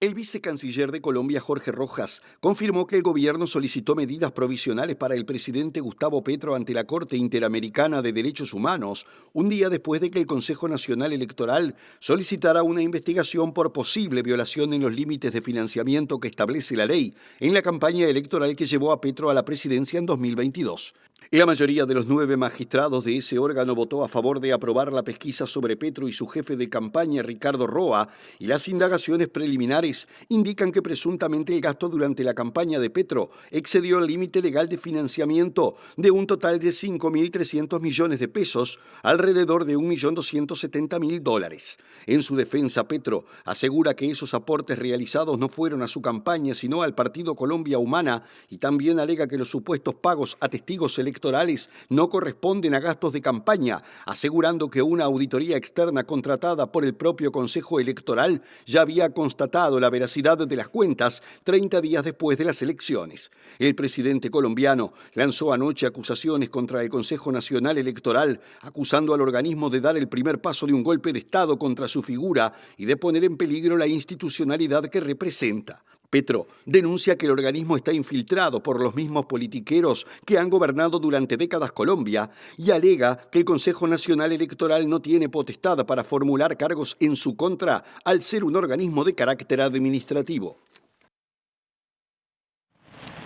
El vicecanciller de Colombia, Jorge Rojas, confirmó que el gobierno solicitó medidas provisionales para el presidente Gustavo Petro ante la Corte Interamericana de Derechos Humanos, un día después de que el Consejo Nacional Electoral solicitara una investigación por posible violación en los límites de financiamiento que establece la ley en la campaña electoral que llevó a Petro a la presidencia en 2022. La mayoría de los 9 magistrados de ese órgano votó a favor de aprobar la pesquisa sobre Petro y su jefe de campaña, Ricardo Roa, y las indagaciones preliminares indican que presuntamente el gasto durante la campaña de Petro excedió el límite legal de financiamiento de un total de 5.300 millones de pesos, alrededor de $1.270.000. En su defensa, Petro asegura que esos aportes realizados no fueron a su campaña, sino al Partido Colombia Humana, y también alega que los supuestos pagos a testigos electorales no corresponden a gastos de campaña, asegurando que una auditoría externa contratada por el propio Consejo Electoral ya había constatado la veracidad de las cuentas 30 días después de las elecciones. El presidente colombiano lanzó anoche acusaciones contra el Consejo Nacional Electoral, acusando al organismo de dar el primer paso de un golpe de Estado contra su figura y de poner en peligro la institucionalidad que representa. Petro denuncia que el organismo está infiltrado por los mismos politiqueros que han gobernado durante décadas Colombia y alega que el Consejo Nacional Electoral no tiene potestad para formular cargos en su contra al ser un organismo de carácter administrativo.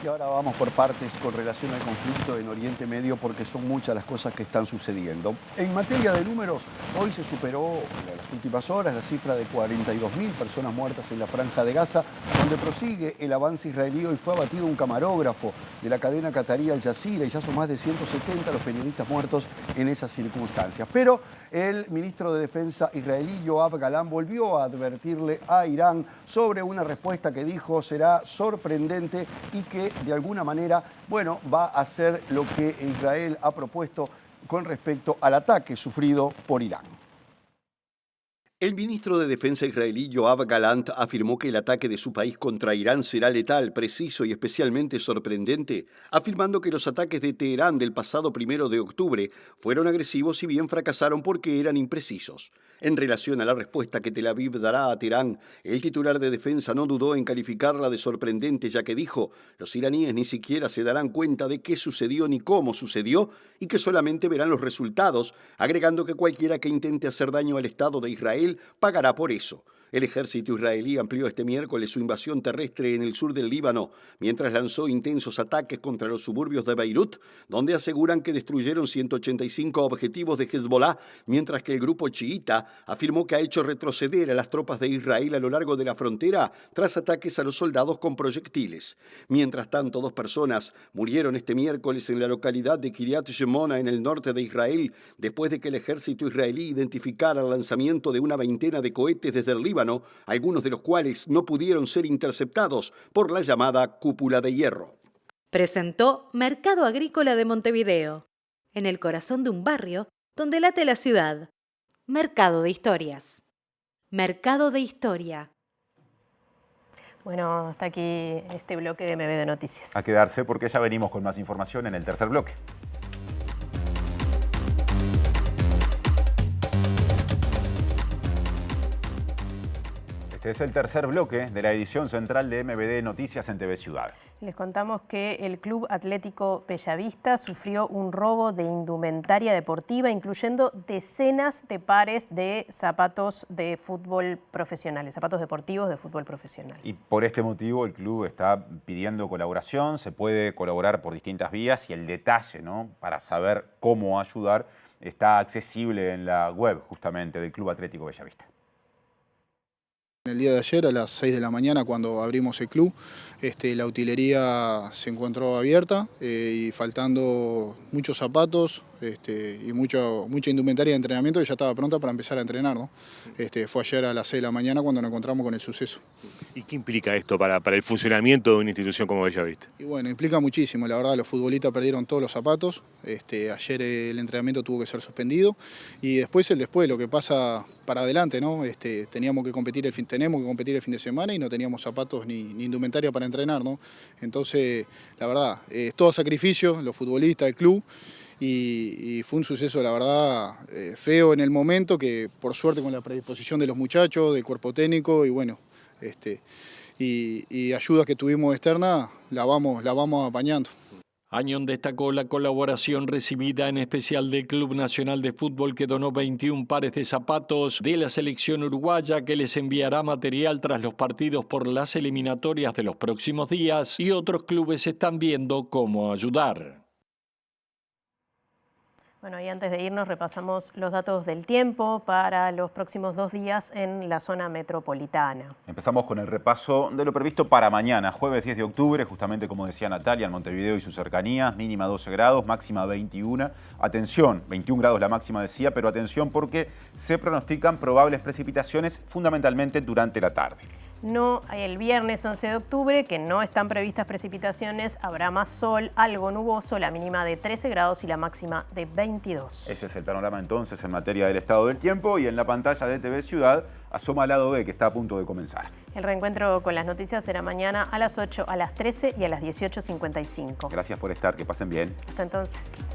Y ahora vamos por partes con relación al conflicto en Oriente Medio, porque son muchas las cosas que están sucediendo. En materia de números, hoy se superó en las últimas horas la cifra de 42.000 personas muertas en la Franja de Gaza, donde prosigue el avance israelí. Hoy fue abatido un camarógrafo de la cadena catarí Al Jazeera y ya son más de 170 los periodistas muertos en esas circunstancias. Pero el ministro de Defensa israelí, Yoav Galán, volvió a advertirle a Irán sobre una respuesta que dijo será sorprendente y que de alguna manera, va a hacer lo que Israel ha propuesto con respecto al ataque sufrido por Irán. El ministro de Defensa israelí Yoav Gallant afirmó que el ataque de su país contra Irán será letal, preciso y especialmente sorprendente, afirmando que los ataques de Teherán del pasado 1 de octubre fueron agresivos y bien fracasaron porque eran imprecisos. En relación a la respuesta que Tel Aviv dará a Teherán, el titular de defensa no dudó en calificarla de sorprendente, ya que dijo: los iraníes ni siquiera se darán cuenta de qué sucedió ni cómo sucedió y que solamente verán los resultados, agregando que cualquiera que intente hacer daño al Estado de Israel pagará por eso. El ejército israelí amplió este miércoles su invasión terrestre en el sur del Líbano, mientras lanzó intensos ataques contra los suburbios de Beirut, donde aseguran que destruyeron 185 objetivos de Hezbollah, mientras que el grupo chiita afirmó que ha hecho retroceder a las tropas de Israel a lo largo de la frontera tras ataques a los soldados con proyectiles. Mientras tanto, 2 personas murieron este miércoles en la localidad de Kiryat Shemona, en el norte de Israel, después de que el ejército israelí identificara el lanzamiento de una veintena de cohetes desde el Líbano, algunos de los cuales no pudieron ser interceptados por la llamada cúpula de hierro. Presentó Mercado Agrícola de Montevideo, en el corazón de un barrio donde late la ciudad. Mercado de Historias. Mercado de Historia. Bueno, hasta aquí este bloque de MB de Noticias. A quedarse porque ya venimos con más información en el tercer bloque. Este es el tercer bloque de la edición central de MBD Noticias en TV Ciudad. Les contamos que el Club Atlético Bellavista sufrió un robo de indumentaria deportiva, incluyendo decenas de pares de zapatos de fútbol profesionales, zapatos deportivos de fútbol profesional. Y por este motivo el club está pidiendo colaboración, se puede colaborar por distintas vías y el detalle, ¿no?, para saber cómo ayudar está accesible en la web justamente del Club Atlético Bellavista. El día de ayer a las 6 de la mañana, cuando abrimos el club, la utilería se encontró abierta y faltando muchos zapatos y mucha indumentaria de entrenamiento que ya estaba pronta para empezar a entrenar, ¿no? Fue ayer a las 6 de la mañana cuando nos encontramos con el suceso. ¿Y qué implica esto para el funcionamiento de una institución como Bellavista? Y bueno, implica muchísimo, la verdad, los futbolistas perdieron todos los zapatos, ayer el entrenamiento tuvo que ser suspendido y después lo que pasa para adelante, ¿no? Tenemos que competir el fin de semana y no teníamos zapatos ni indumentaria para entrenar, ¿no? Entonces, la verdad, todo sacrificio, los futbolistas, el club, y fue un suceso, la verdad, feo en el momento, que por suerte con la predisposición de los muchachos, del cuerpo técnico y bueno, y ayudas que tuvimos externa, la vamos apañando. Añón destacó la colaboración recibida en especial del Club Nacional de Fútbol, que donó 21 pares de zapatos de la selección uruguaya, que les enviará material tras los partidos por las eliminatorias de los próximos días, y otros clubes están viendo cómo ayudar. Bueno, y antes de irnos repasamos los datos del tiempo para los próximos 2 días en la zona metropolitana. Empezamos con el repaso de lo previsto para mañana, jueves 10 de octubre, justamente como decía Natalia, en Montevideo y sus cercanías, mínima 12 grados, máxima 21. Atención, 21 grados la máxima decía, pero atención porque se pronostican probables precipitaciones fundamentalmente durante la tarde. No, el viernes 11 de octubre, que no están previstas precipitaciones, habrá más sol, algo nuboso, la mínima de 13 grados y la máxima de 22. Ese es el panorama entonces en materia del estado del tiempo, y en la pantalla de TV Ciudad asoma el lado B, que está a punto de comenzar. El reencuentro con las noticias será mañana a las 8, a las 13 y a las 18:55. Gracias por estar, que pasen bien. Hasta entonces.